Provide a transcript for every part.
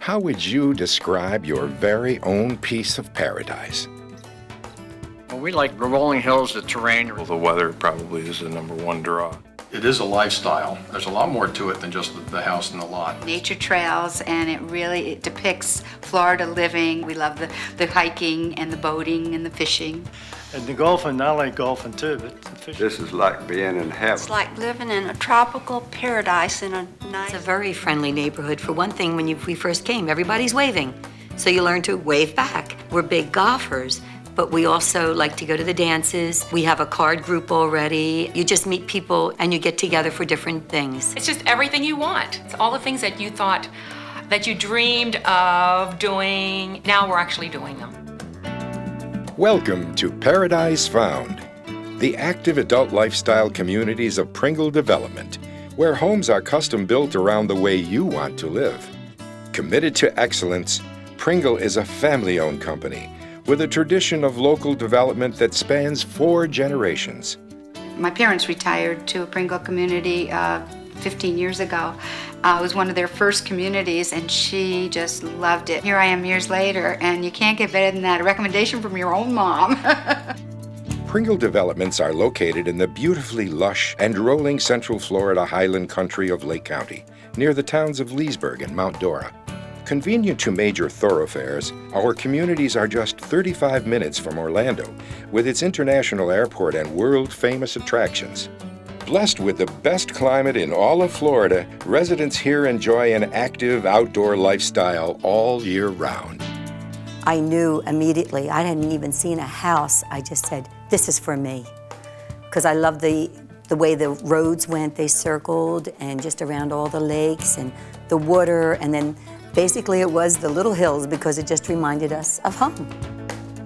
How would you describe your very own piece of paradise? Well, we like the rolling hills, the terrain. Well, the weather probably is the #1 draw. It is a lifestyle. There's a lot more to it than just the house and the lot. Nature trails, and it depicts Florida living. We love the hiking and the boating and the fishing. And the golfing, I like golfing too, but the fishing. This is like being in heaven. It's like living in a tropical paradise in a nice... It's a very friendly neighborhood. For one thing, when we first came, everybody's waving. So you learn to wave back. We're big golfers, but we also like to go to the dances. We have a card group already. You just meet people and you get together for different things. It's just everything you want. It's all the things that you thought, that you dreamed of doing. Now we're actually doing them. Welcome to Paradise Found, the active adult lifestyle communities of Pringle Development, where homes are custom built around the way you want to live. Committed to excellence, Pringle is a family-owned company with a tradition of local development that spans 4 generations. My parents retired to a Pringle community 15 years ago. It was one of their first communities, and she just loved it. Here I am years later, and you can't get better than that. A recommendation from your own mom. Pringle developments are located in the beautifully lush and rolling Central Florida highland country of Lake County, near the towns of Leesburg and Mount Dora. Convenient to major thoroughfares, our communities are just 35 minutes from Orlando, with its international airport and world-famous attractions. Blessed with the best climate in all of Florida, residents here enjoy an active outdoor lifestyle all year round. I knew immediately. I hadn't even seen a house. I just said, this is for me. Because I love the way the roads went. They circled and just around all the lakes and the water, and then basically it was the little hills because it just reminded us of home.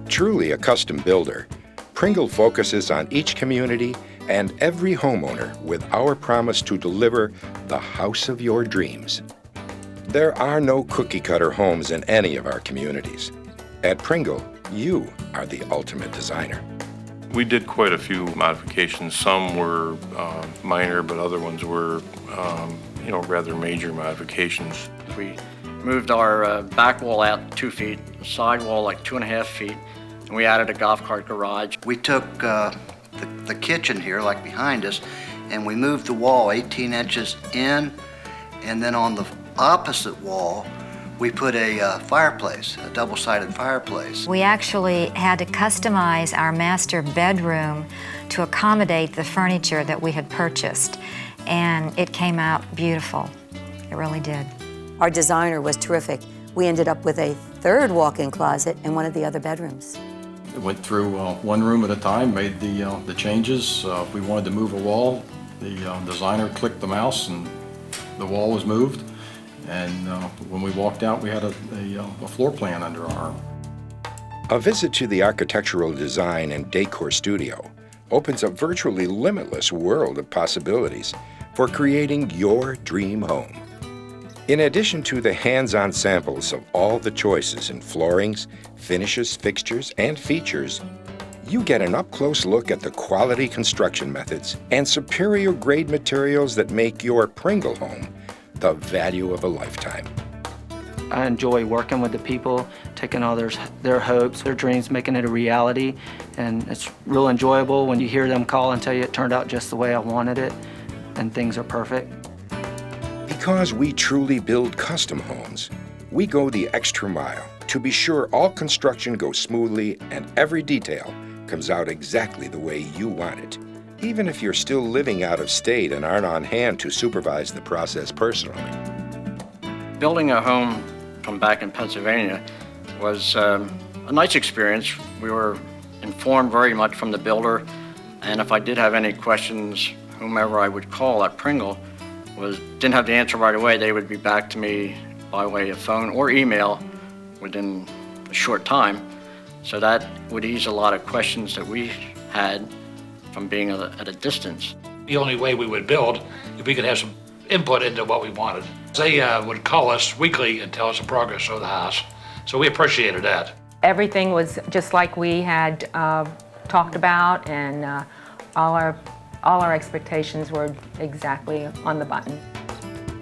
Truly a custom builder, Pringle focuses on each community and every homeowner with our promise to deliver the house of your dreams. There are no cookie-cutter homes in any of our communities. At Pringle, you are the ultimate designer. We did quite a few modifications. Some were minor, but other ones were, rather major modifications. We moved our back wall out 2 feet, the side wall like 2.5 feet, and we added a golf cart garage. We took the kitchen here, like behind us, and we moved the wall 18 inches in, and then on the opposite wall, we put a fireplace, a double-sided fireplace. We actually had to customize our master bedroom to accommodate the furniture that we had purchased, and it came out beautiful. It really did. Our designer was terrific. We ended up with a 3rd walk-in closet in one of the other bedrooms. It went through one room at a time, made the changes. If we wanted to move a wall, the designer clicked the mouse and the wall was moved. And when we walked out, we had a floor plan under our arm. A visit to the architectural design and decor studio opens a virtually limitless world of possibilities for creating your dream home. In addition to the hands-on samples of all the choices in floorings, finishes, fixtures, and features, you get an up-close look at the quality construction methods and superior grade materials that make your Pringle home the value of a lifetime. I enjoy working with the people, taking all their hopes, their dreams, making it a reality, and it's real enjoyable when you hear them call and tell you it turned out just the way I wanted it, and things are perfect. Because we truly build custom homes, we go the extra mile to be sure all construction goes smoothly and every detail comes out exactly the way you want it, even if you're still living out of state and aren't on hand to supervise the process personally. Building a home from back in Pennsylvania was a nice experience. We were informed very much from the builder, and if I did have any questions, whomever I would call at Pringle didn't have the answer right away. They would be back to me by way of phone or email within a short time. So that would ease a lot of questions that we had from being at a distance. The only way we would build if we could have some input into what we wanted. They would call us weekly and tell us the progress of the house. So we appreciated that. Everything was just like we had talked about, and all our expectations were exactly on the button.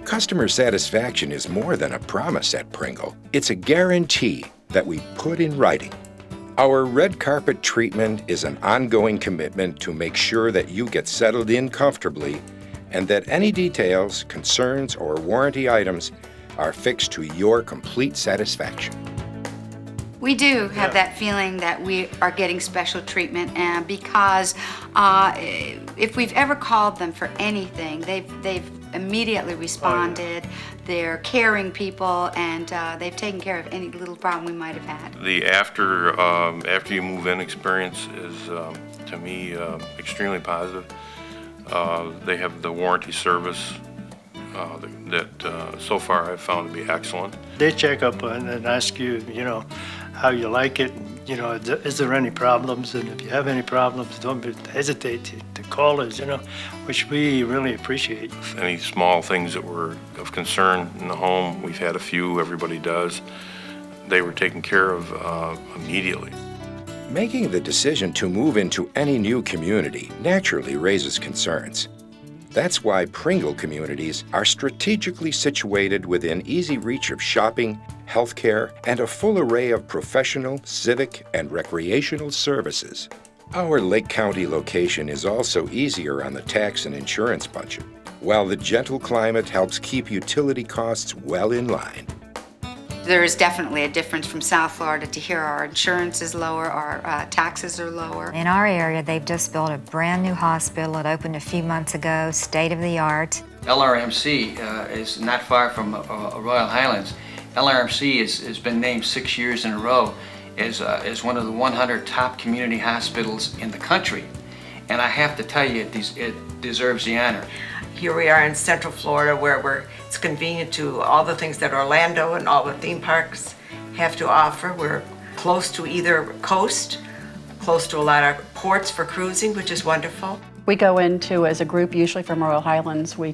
Customer satisfaction is more than a promise at Pringle. It's a guarantee that we put in writing. Our red carpet treatment is an ongoing commitment to make sure that you get settled in comfortably and that any details, concerns, or warranty items are fixed to your complete satisfaction. We do have that feeling that we are getting special treatment, and because if we've ever called them for anything, they've immediately responded. They're caring people, and they've taken care of any little problem we might have had. The after you move in experience is, to me, extremely positive. They have the warranty service that so far I've found to be excellent. They check up and ask you, how you like it, is there any problems? And if you have any problems, don't hesitate to call us, which we really appreciate. Any small things that were of concern in the home, we've had a few, everybody does. They were taken care of immediately. Making the decision to move into any new community naturally raises concerns. That's why Pringle communities are strategically situated within easy reach of shopping, healthcare, and a full array of professional, civic, and recreational services. Our Lake County location is also easier on the tax and insurance budget, while the gentle climate helps keep utility costs well in line. There is definitely a difference from South Florida to here. Our insurance is lower, our taxes are lower. In our area, they've just built a brand new hospital. It opened a few months ago, state of the art. LRMC is not far from Royal Highlands. LRMC has been named 6 years in a row as one of the 100 top community hospitals in the country. And I have to tell you, it deserves the honor. Here we are in Central Florida where it's convenient to all the things that Orlando and all the theme parks have to offer. We're close to either coast, close to a lot of ports for cruising, which is wonderful. We go into, as a group, usually from Royal Highlands, we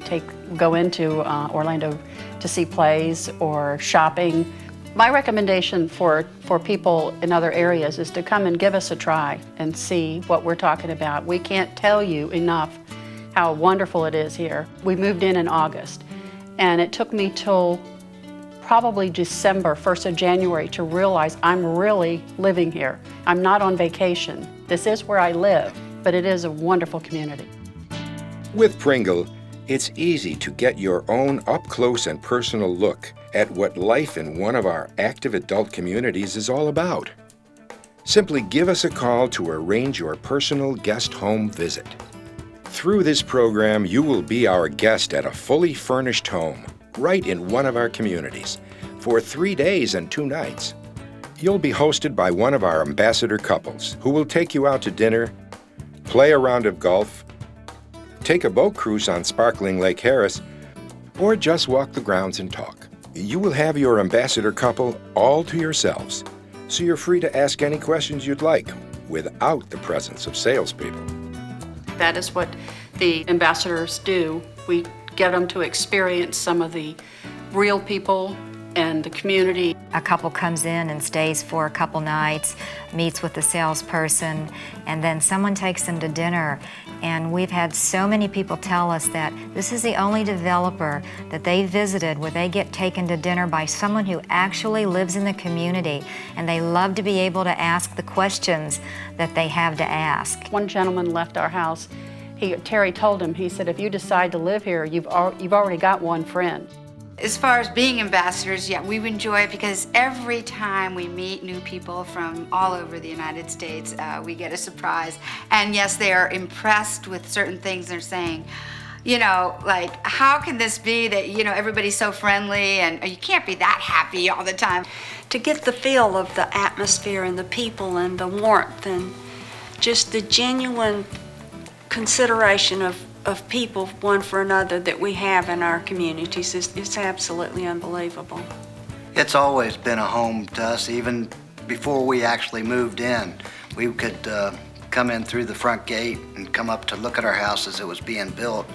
go into Orlando to see plays or shopping. My recommendation for people in other areas is to come and give us a try and see what we're talking about. We can't tell you enough how wonderful it is here. We moved in August, and it took me till probably December, 1st of January, to realize I'm really living here. I'm not on vacation. This is where I live, but it is a wonderful community. With Pringle, it's easy to get your own up-close and personal look at what life in one of our active adult communities is all about. Simply give us a call to arrange your personal guest home visit. Through this program, you will be our guest at a fully furnished home, right in one of our communities, for 3 days and 2 nights. You'll be hosted by one of our ambassador couples, who will take you out to dinner, play a round of golf, take a boat cruise on sparkling Lake Harris, or just walk the grounds and talk. You will have your ambassador couple all to yourselves, so you're free to ask any questions you'd like without the presence of salespeople. That is what the ambassadors do. We get them to experience some of the real people and the community. A couple comes in and stays for a couple nights, meets with the salesperson, and then someone takes them to dinner. And we've had so many people tell us that this is the only developer that they visited where they get taken to dinner by someone who actually lives in the community, and they love to be able to ask the questions that they have to ask. One gentleman left our house. Terry told him, he said, if you decide to live here, you've already got one friend. As far as being ambassadors, yeah, we enjoy it because every time we meet new people from all over the United States, we get a surprise. And yes, they are impressed with certain things they're saying. Like, how can this be that, everybody's so friendly and you can't be that happy all the time? To get the feel of the atmosphere and the people and the warmth and just the genuine consideration of people one for another that we have in our communities is absolutely unbelievable. It's always been a home to us, even before we actually moved in. We could come in through the front gate and come up to look at our house as it was being built,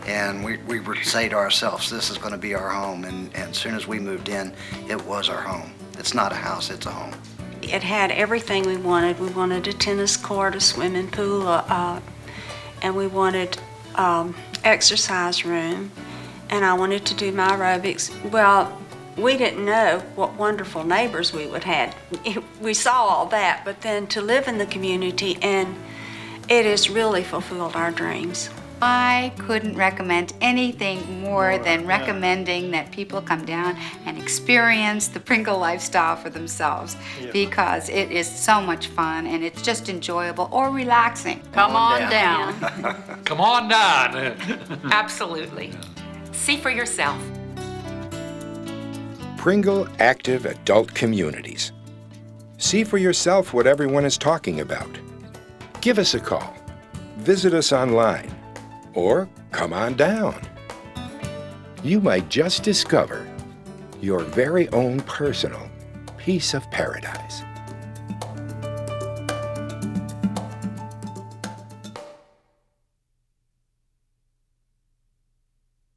and we would say to ourselves, this is going to be our home, and as soon as we moved in, it was our home. It's not a house, it's a home. It had everything we wanted. We wanted a tennis court, a swimming pool, and we wanted exercise room, and I wanted to do my aerobics. Well, we didn't know what wonderful neighbors we would have. We saw all that, but then to live in the community, and it has really fulfilled our dreams. I couldn't recommend anything more than recommending that people come down and experience the Pringle lifestyle for themselves, because it is so much fun and it's just enjoyable or relaxing. Come on down. Come on down. Absolutely. See for yourself. Pringle Active Adult Communities. See for yourself what everyone is talking about. Give us a call. Visit us online. Or come on down. You might just discover your very own personal piece of paradise.